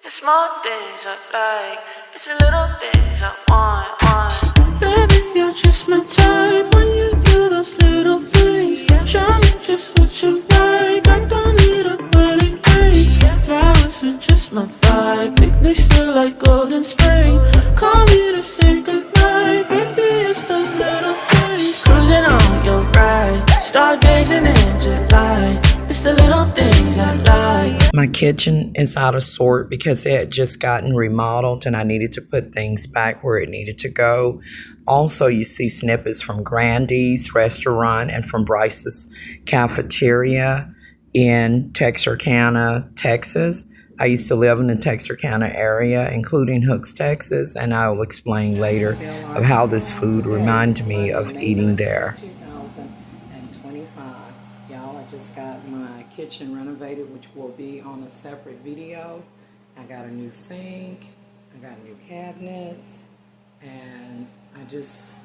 The small things I like, it's the little things I want. Baby, you're just my type when you do those little things. Show me just what you like, I don't need a wedding ring. Flowers are just my vibe, picnics feel like golden spring. Call me to say goodbye, baby, it's those little things. Cruising on your ride, stargazing in July. It's the little things I like. My kitchen is out of sort because it had just gotten remodeled and I needed to put things back where it needed to go. Also, you see snippets from GRANDYS restaurant and from BRYCES Cafeteria in Texarkana, Texas. I used to live in the Texarkana area, including Hooks, Texas, and I will explain later of how this food reminded me of eating there. 2025. Y'all, I just got my kitchen renovated, which will be on a separate video. I got a new sink, I got new cabinets, and it's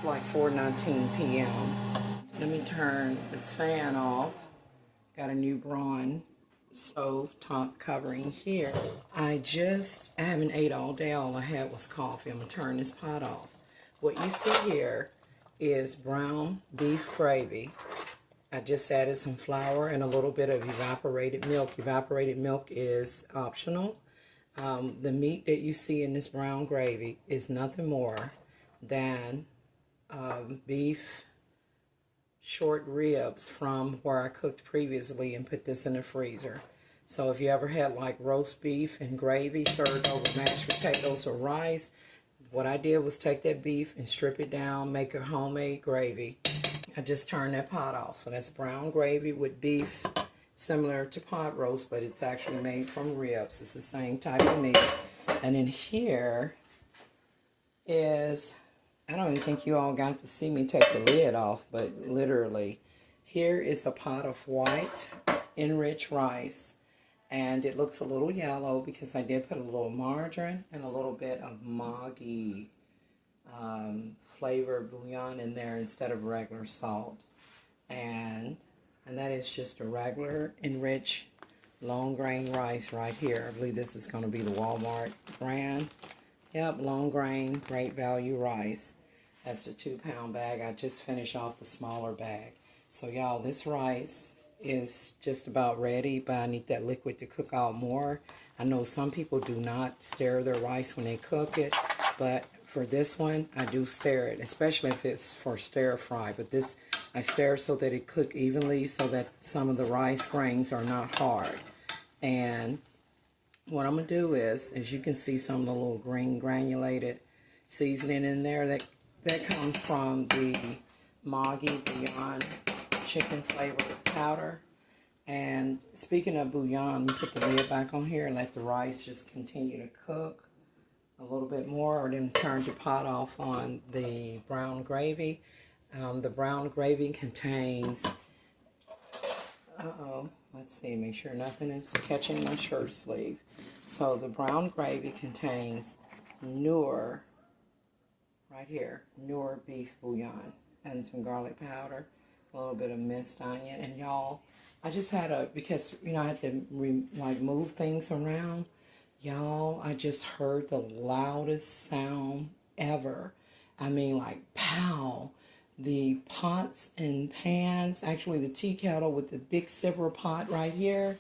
like 4:19 p.m. Let me turn this fan off. Got a new Braun stove top covering here. I haven't ate all day. All I had was coffee. I'm gonna turn this pot off. What you see here is brown beef gravy. I just added some flour and a little bit of evaporated milk. Evaporated milk is optional. The meat that you see in this brown gravy is nothing more than beef short ribs from where I cooked previously and put this in the freezer. So if you ever had like roast beef and gravy served over mashed potatoes or rice, what I did was take that beef and strip it down, make a homemade gravy. I just turned that pot off. So that's brown gravy with beef, similar to pot roast, but it's actually made from ribs. It's the same type of meat. And in here is, I don't even think you all got to see me take the lid off, but literally, here is a pot of white enriched rice. And it looks a little yellow because I did put a little margarine and a little bit of Maggi flavor bouillon in there instead of regular salt. And that is just a regular enriched long grain rice right here. I believe this is going to be the Walmart brand. Yep, long grain, great value rice. That's the 2-pound bag. I just finished off the smaller bag. So y'all, this rice is just about ready, but I need that liquid to cook out more. I know some people do not stir their rice when they cook it, but for this one, I do stir it, especially if it's for stir fry. But this, I stir so that it cook evenly so that some of the rice grains are not hard. And what I'm going to do is, as you can see, some of the little green granulated seasoning in there that comes from the Maggi bouillon chicken flavored powder. And speaking of bouillon, we put the lid back on here and let the rice just continue to cook a little bit more, or then turn the pot off on the brown gravy. The brown gravy contains, let's see, make sure nothing is catching my shirt sleeve. So the brown gravy contains Noor, right here, Noor beef bouillon, and some garlic powder, a little bit of minced onion. And y'all, I just had because you know I had to move things around. Y'all, I just heard the loudest sound ever. I mean, like, pow. The pots and pans, actually the tea kettle with the big silver pot right here,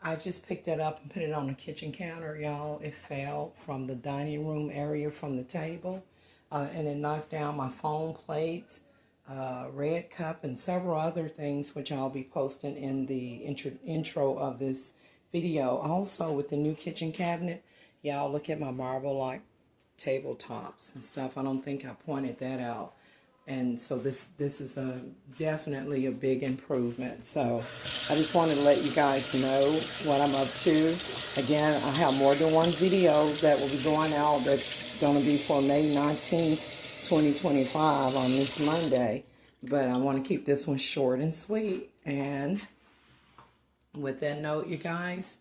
I just picked that up and put it on the kitchen counter, y'all. It fell from the dining room area from the table, and it knocked down my phone plates, red cup, and several other things, which I'll be posting in the intro of this video. Also, with the new kitchen cabinet, y'all, look at my marble-like tabletops and stuff. I don't think I pointed that out. And so this is definitely a big improvement. So I just wanted to let you guys know what I'm up to. Again, I have more than one video that will be going out that's going to be for May 19th, 2025 on this Monday. But I want to keep this one short and sweet. And with that note, you guys,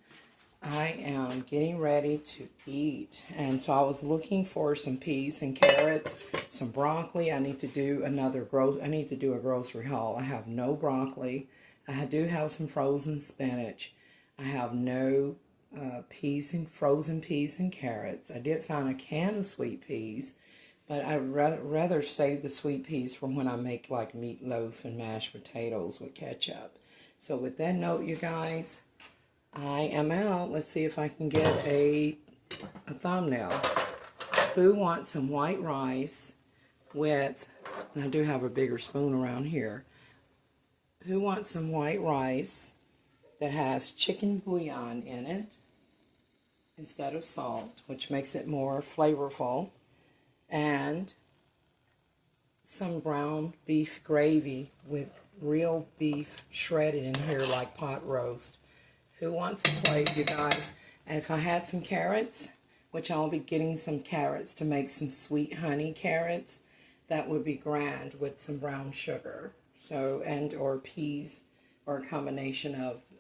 I am getting ready to eat. And so I was looking for some peas and carrots, some broccoli. I need to do a grocery haul. I have no broccoli. I do have some frozen spinach. I have no peas and frozen peas and carrots. I did find a can of sweet peas, but I'd rather save the sweet peas from when I make like meatloaf and mashed potatoes with ketchup. So with that note, you guys, I am out. Let's see if I can get a thumbnail. Who wants some white rice with, and I do have a bigger spoon around here. Who wants some white rice that has chicken bouillon in it instead of salt, which makes it more flavorful, and some brown beef gravy with real beef shredded in here like pot roast? Who wants a plate, you guys? And if I had some carrots, which I'll be getting some carrots to make some sweet honey carrots, that would be grand with some brown sugar. So, and or peas, or a combination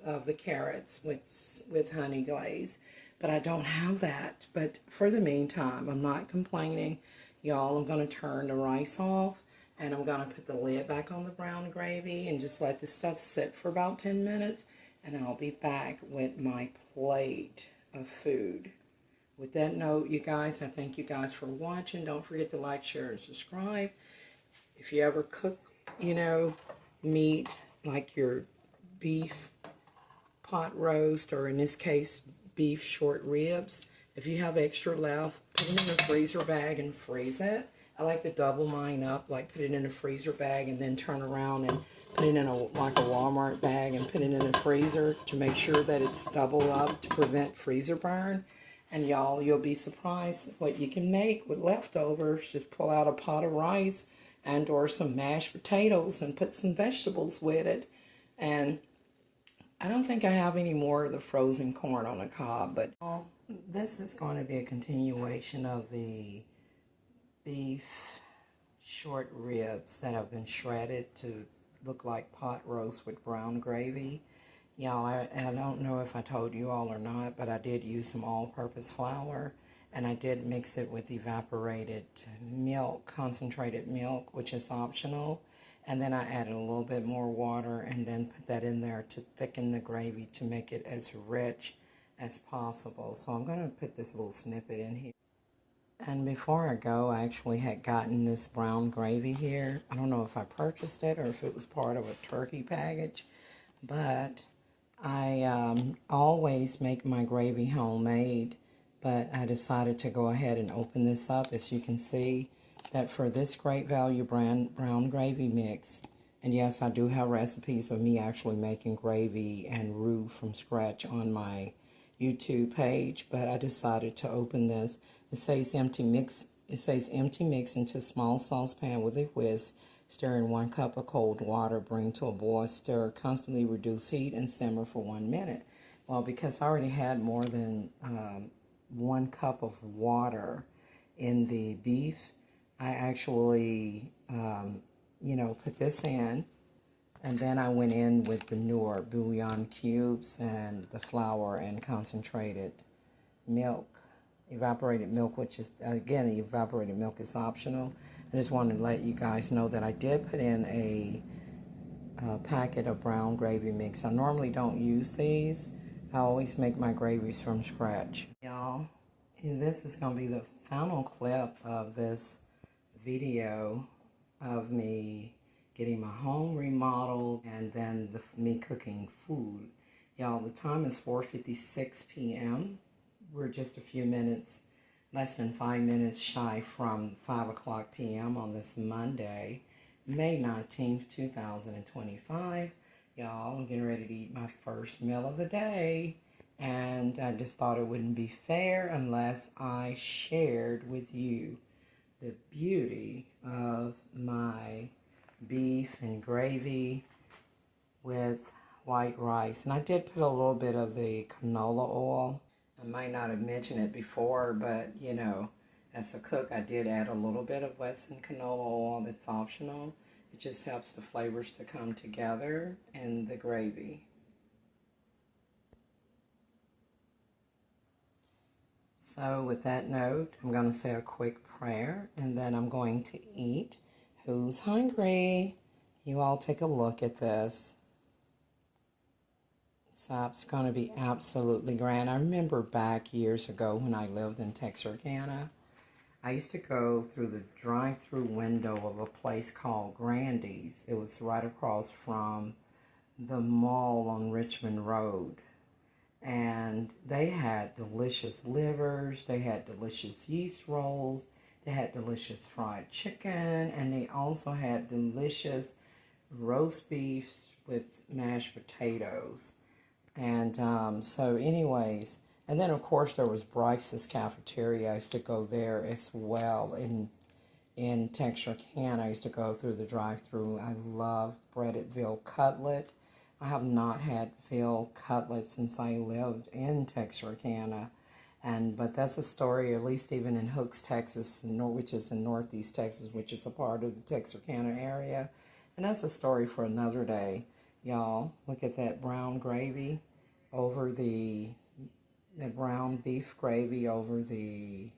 of the carrots with honey glaze. But I don't have that. But for the meantime, I'm not complaining. Y'all, I'm going to turn the rice off, and I'm going to put the lid back on the brown gravy and just let the stuff sit for about 10 minutes, and I'll be back with my plate of food. With that note, you guys, I thank you guys for watching. Don't forget to like, share, and subscribe. If you ever cook, you know, meat like your beef pot roast, or in this case, beef short ribs, if you have extra left, put it in a freezer bag and freeze it. I like to double mine up, like put it in a freezer bag and then turn around and put it in like a Walmart bag and put it in the freezer to make sure that it's doubled up to prevent freezer burn. And y'all, you'll be surprised what you can make with leftovers. Just pull out a pot of rice and or some mashed potatoes and put some vegetables with it. And I don't think I have any more of the frozen corn on the cob, but this is going to be a continuation of the beef short ribs that have been shredded to look like pot roast with brown gravy. Y'all, I don't know if I told you all or not, but I did use some all-purpose flour, and I did mix it with evaporated milk, concentrated milk, which is optional. And then I added a little bit more water and then put that in there to thicken the gravy to make it as rich as possible. So I'm going to put this little snippet in here. And before I go, I actually had gotten this brown gravy here. I don't know if I purchased it or if it was part of a turkey package, but I always make my gravy homemade, but I decided to go ahead and open this up. As you can see, that for this great value brown gravy mix, and yes, I do have recipes of me actually making gravy and roux from scratch on my YouTube page, but I decided to open this. It says empty mix. It says empty mix into small saucepan with a whisk. Stir in 1 cup of cold water. Bring to a boil. Stir. Constantly reduce heat and simmer for 1 minute. Well, because I already had more than 1 cup of water in the beef, I actually, you know, put this in, and then I went in with the newer bouillon cubes and the flour and concentrated milk, evaporated milk, which is, again, the evaporated milk is optional. I just wanted to let you guys know that I did put in a packet of brown gravy mix. I normally don't use these. I always make my gravies from scratch. Y'all, and this is going to be the final clip of this video of me getting my home remodeled and then me cooking food. Y'all, the time is 4:56 p.m. We're just a few minutes, less than 5 minutes shy from 5 o'clock p.m. on this Monday, May 19th, 2025. Y'all, I'm getting ready to eat my first meal of the day, and I just thought it wouldn't be fair unless I shared with you the beauty of my beef and gravy with white rice. And I did put a little bit of the canola oil. I might not have mentioned it before, but you know, as a cook, I did add a little bit of Western canola oil. It's optional. It just helps the flavors to come together in the gravy. So with that note, I'm going to say a quick prayer, and then I'm going to eat. Who's hungry? You all take a look at this. So it's going to be absolutely grand. I remember back years ago when I lived in Texarkana, I used to go through the drive-through window of a place called GRANDYS. It was right across from the mall on Richmond Road. And they had delicious livers, they had delicious yeast rolls, they had delicious fried chicken, and they also had delicious roast beef with mashed potatoes. And so anyways, and then of course there was BRYCES Cafeteria. I used to go there as well in Texarkana. I used to go through the drive-through. I love breaded veal cutlet. I have not had veal cutlet since I lived in Texarkana. But that's a story, at least even in Hooks, Texas, which is in Northeast Texas, which is a part of the Texarkana area. And that's a story for another day. Y'all, look at that brown gravy over that brown beef gravy over the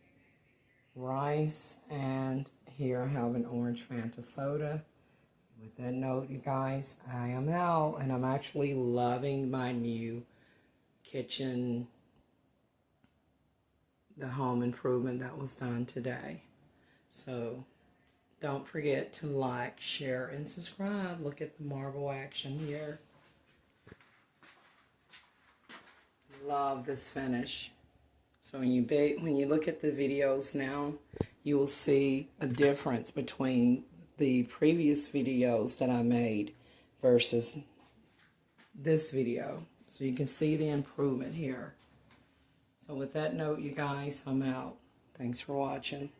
rice. And here I have an orange Fanta soda. With that note, you guys, I am out, and I'm actually loving my new kitchen, the home improvement that was done today. So don't forget to like, share, and subscribe. Look at the marble action here. Love this finish. So when you look at the videos now, you will see a difference between the previous videos that I made versus this video. So you can see the improvement here. So with that note, you guys, I'm out. Thanks for watching.